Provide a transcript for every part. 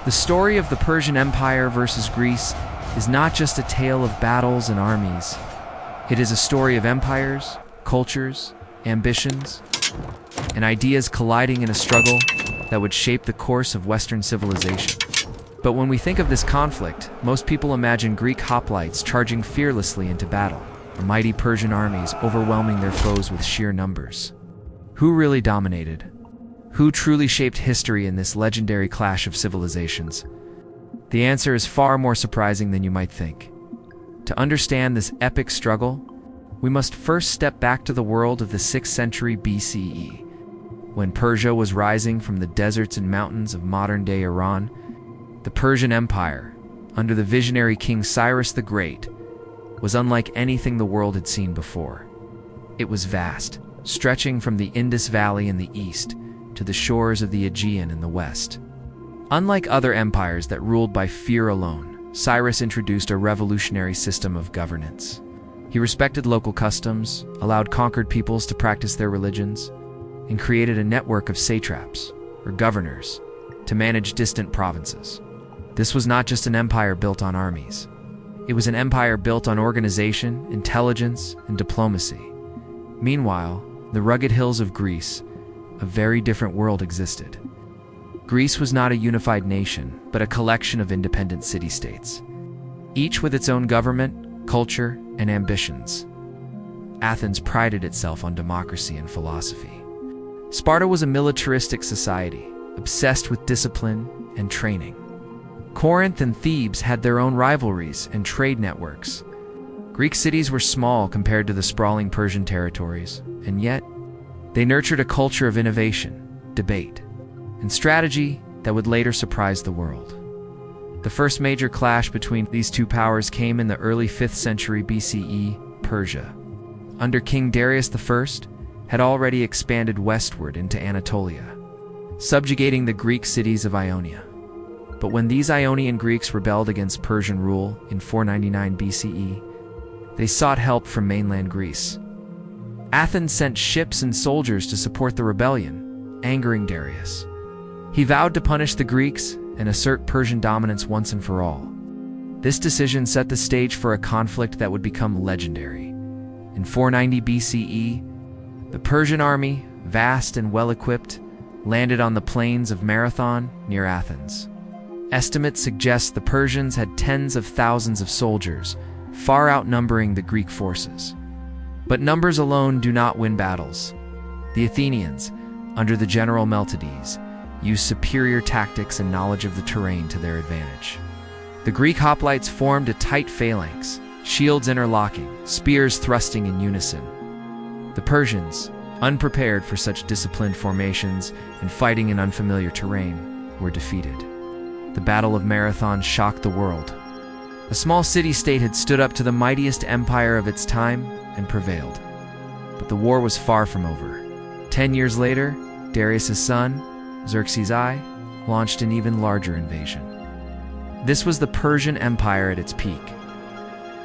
The story of the Persian Empire versus Greece is not just a tale of battles and armies. It is a story of empires, cultures, ambitions, and ideas colliding in a struggle that would shape the course of Western civilization. But when we think of this conflict, most people imagine Greek hoplites charging fearlessly into battle, or mighty Persian armies overwhelming their foes with sheer numbers. Who really dominated? Who truly shaped history in this legendary clash of civilizations? The answer is far more surprising than you might think. To understand this epic struggle, we must first step back to the world of the 6th century BCE, when Persia was rising from the deserts and mountains of modern-day Iran. The Persian Empire, under the visionary King Cyrus the Great, was unlike anything the world had seen before. It was vast, stretching from the Indus Valley in the east to the shores of the Aegean in the west. Unlike other empires that ruled by fear alone, Cyrus introduced a revolutionary system of governance. He respected local customs, allowed conquered peoples to practice their religions, and created a network of satraps, or governors, to manage distant provinces. This was not just an empire built on armies. It was an empire built on organization, intelligence, and diplomacy. Meanwhile, the rugged hills of Greece, a very different world existed. Greece was not a unified nation, but a collection of independent city-states, each with its own government, culture, and ambitions. Athens prided itself on democracy and philosophy. Sparta was a militaristic society, obsessed with discipline and training. Corinth and Thebes had their own rivalries and trade networks. Greek cities were small compared to the sprawling Persian territories, and yet they nurtured a culture of innovation, debate, and strategy that would later surprise the world. The first major clash between these two powers came in the early 5th century BCE. Persia, under King Darius I, had already expanded westward into Anatolia, subjugating the Greek cities of Ionia. But when these Ionian Greeks rebelled against Persian rule in 499 BCE, they sought help from mainland Greece. Athens sent ships and soldiers to support the rebellion, angering Darius. He vowed to punish the Greeks and assert Persian dominance once and for all. This decision set the stage for a conflict that would become legendary. In 490 BCE, the Persian army, vast and well-equipped, landed on the plains of Marathon near Athens. Estimates suggest the Persians had tens of thousands of soldiers, far outnumbering the Greek forces. But numbers alone do not win battles. The Athenians, under the general Miltiades, used superior tactics and knowledge of the terrain to their advantage. The Greek hoplites formed a tight phalanx, shields interlocking, spears thrusting in unison. The Persians, unprepared for such disciplined formations and fighting in unfamiliar terrain, were defeated. The Battle of Marathon shocked the world. A small city-state had stood up to the mightiest empire of its time and prevailed. But the war was far from over. 10 years later, Darius' son, Xerxes I, launched an even larger invasion. This was the Persian Empire at its peak.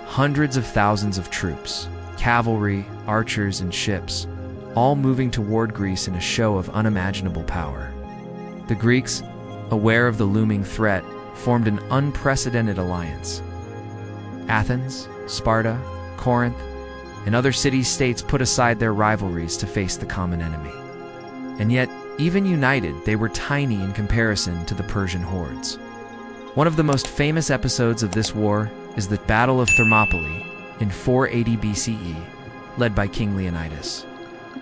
Hundreds of thousands of troops, cavalry, archers, and ships, all moving toward Greece in a show of unimaginable power. The Greeks, aware of the looming threat, formed an unprecedented alliance. Athens, Sparta, Corinth, and other city-states put aside their rivalries to face the common enemy. And yet, even united, they were tiny in comparison to the Persian hordes. One of the most famous episodes of this war is the Battle of Thermopylae in 480 BCE, led by King Leonidas.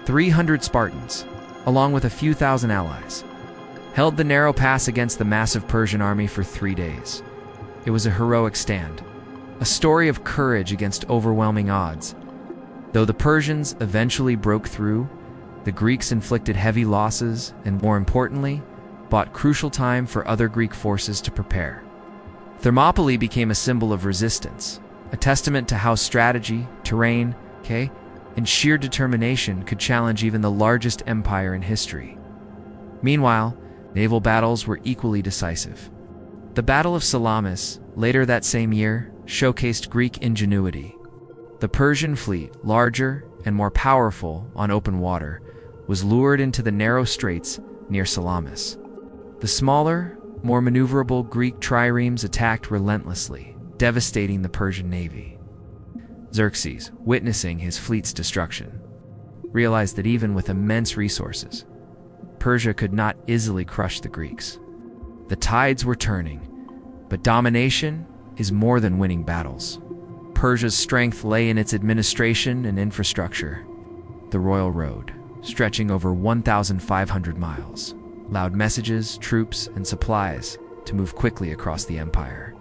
300 Spartans, along with a few thousand allies, held the narrow pass against the massive Persian army for 3 days. It was a heroic stand, a story of courage against overwhelming odds. Though the Persians eventually broke through, the Greeks inflicted heavy losses and, more importantly, bought crucial time for other Greek forces to prepare. Thermopylae became a symbol of resistance, a testament to how strategy, terrain, and sheer determination could challenge even the largest empire in history. Meanwhile, naval battles were equally decisive. The Battle of Salamis, later that same year, showcased Greek ingenuity. The Persian fleet, larger and more powerful on open water, was lured into the narrow straits near Salamis. The smaller, more maneuverable Greek triremes attacked relentlessly, devastating the Persian navy. Xerxes, witnessing his fleet's destruction, realized that even with immense resources, Persia could not easily crush the Greeks. The tides were turning, but domination is more than winning battles. Persia's strength lay in its administration and infrastructure. The royal road, stretching over 1,500 miles, allowed messages, troops, and supplies to move quickly across the empire.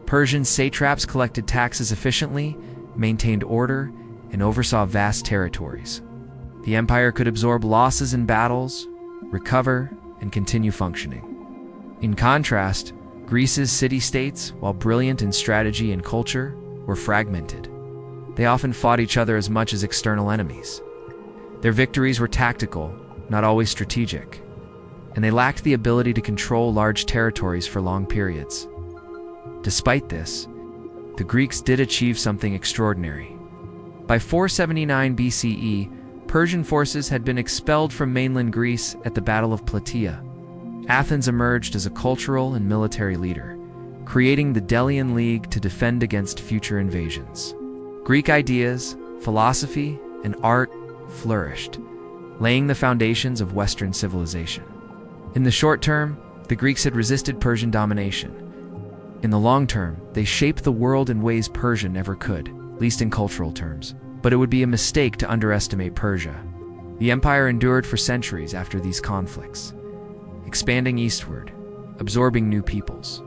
Persian satraps collected taxes efficiently, maintained order, and oversaw vast territories. The empire could absorb losses in battles, recover, and continue functioning. In contrast, Greece's city-states, while brilliant in strategy and culture, were fragmented. They often fought each other as much as external enemies. Their victories were tactical, not always strategic, and they lacked the ability to control large territories for long periods. Despite this, the Greeks did achieve something extraordinary. By 479 BCE, Persian forces had been expelled from mainland Greece at the Battle of Plataea. Athens emerged as a cultural and military leader, creating the Delian League to defend against future invasions. Greek ideas, philosophy, and art flourished, laying the foundations of Western civilization. In the short term, the Greeks had resisted Persian domination. In the long term, they shaped the world in ways Persia never could, at least in cultural terms. But it would be a mistake to underestimate Persia. The empire endured for centuries after these conflicts, expanding eastward, absorbing new peoples,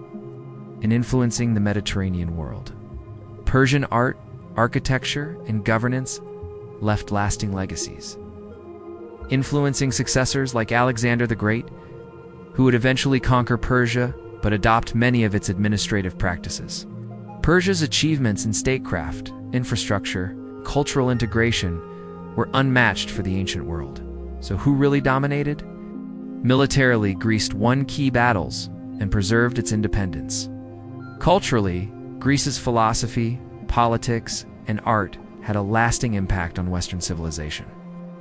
and influencing the Mediterranean world. Persian art, architecture, and governance left lasting legacies, influencing successors like Alexander the Great, who would eventually conquer Persia but adopt many of its administrative practices. Persia's achievements in statecraft, infrastructure, cultural integration were unmatched for the ancient world. So who really dominated? Militarily, Greece won key battles and preserved its independence. Culturally, Greece's philosophy, politics, and art had a lasting impact on Western civilization.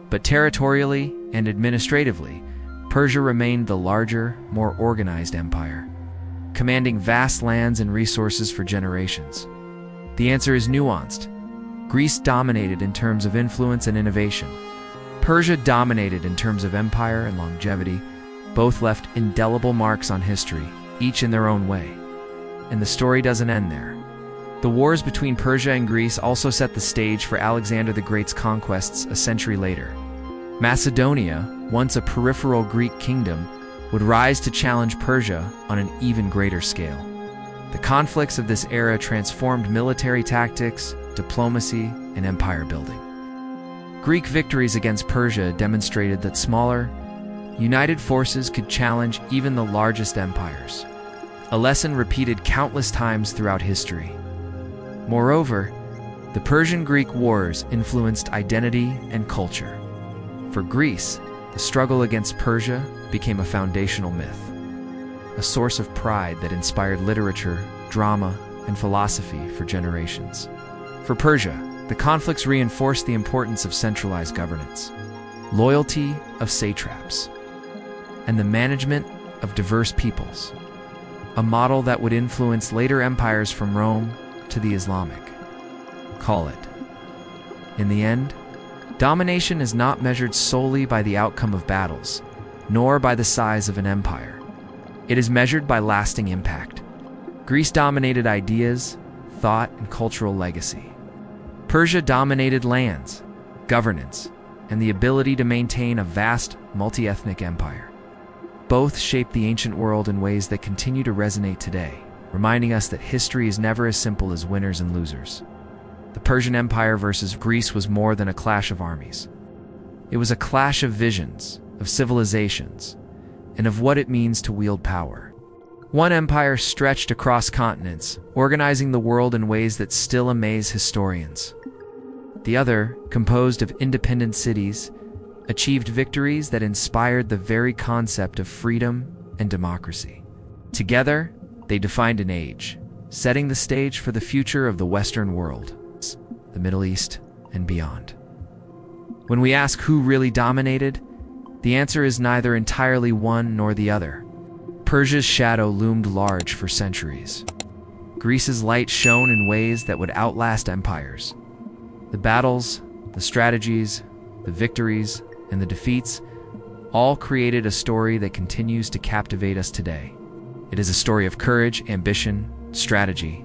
But territorially and administratively, Persia remained the larger, more organized empire, commanding vast lands and resources for generations. The answer is nuanced. Greece dominated in terms of influence and innovation. Persia dominated in terms of empire and longevity. Both left indelible marks on history, each in their own way. And the story doesn't end there. The wars between Persia and Greece also set the stage for Alexander the Great's conquests a century later. Macedonia, once a peripheral Greek kingdom, would rise to challenge Persia on an even greater scale. The conflicts of this era transformed military tactics, diplomacy, and empire building. Greek victories against Persia demonstrated that smaller, united forces could challenge even the largest empires, a lesson repeated countless times throughout history. Moreover, the Persian-Greek wars influenced identity and culture. For Greece, the struggle against Persia became a foundational myth, a source of pride that inspired literature, drama, and philosophy for generations. For Persia, the conflicts reinforced the importance of centralized governance, loyalty of satraps, and the management of diverse peoples, a model that would influence later empires from Rome to the Islamic. Call it. In the end, domination is not measured solely by the outcome of battles, nor by the size of an empire. It is measured by lasting impact. Greece dominated ideas, thought, and cultural legacy. Persia dominated lands, governance, and the ability to maintain a vast, multi-ethnic empire. Both shaped the ancient world in ways that continue to resonate today, reminding us that history is never as simple as winners and losers. The Persian Empire versus Greece was more than a clash of armies. It was a clash of visions, of civilizations, and of what it means to wield power. One empire stretched across continents, organizing the world in ways that still amaze historians. The other, composed of independent cities, achieved victories that inspired the very concept of freedom and democracy. Together, they defined an age, setting the stage for the future of the Western world, the Middle East, and beyond. When we ask who really dominated, the answer is neither entirely one nor the other. Persia's shadow loomed large for centuries. Greece's light shone in ways that would outlast empires. The battles, the strategies, the victories, and the defeats all created a story that continues to captivate us today. It is a story of courage, ambition, strategy,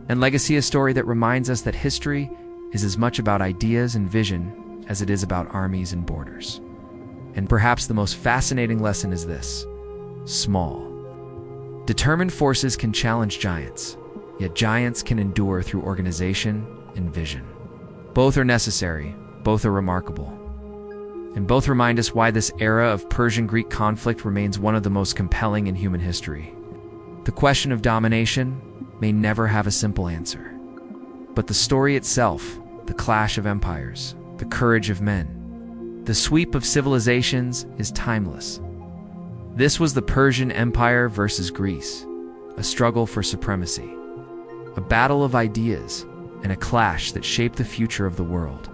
and legacy, a story that reminds us that history is as much about ideas and vision as it is about armies and borders. And perhaps the most fascinating lesson is this: small. Determined forces can challenge giants, yet giants can endure through organization and vision. Both are necessary, both are remarkable, and both remind us why this era of Persian-Greek conflict remains one of the most compelling in human history. The question of domination may never have a simple answer, but the story itself, the clash of empires, the courage of men, the sweep of civilizations is timeless. This was the Persian Empire versus Greece, a struggle for supremacy, a battle of ideas, and a clash that shaped the future of the world.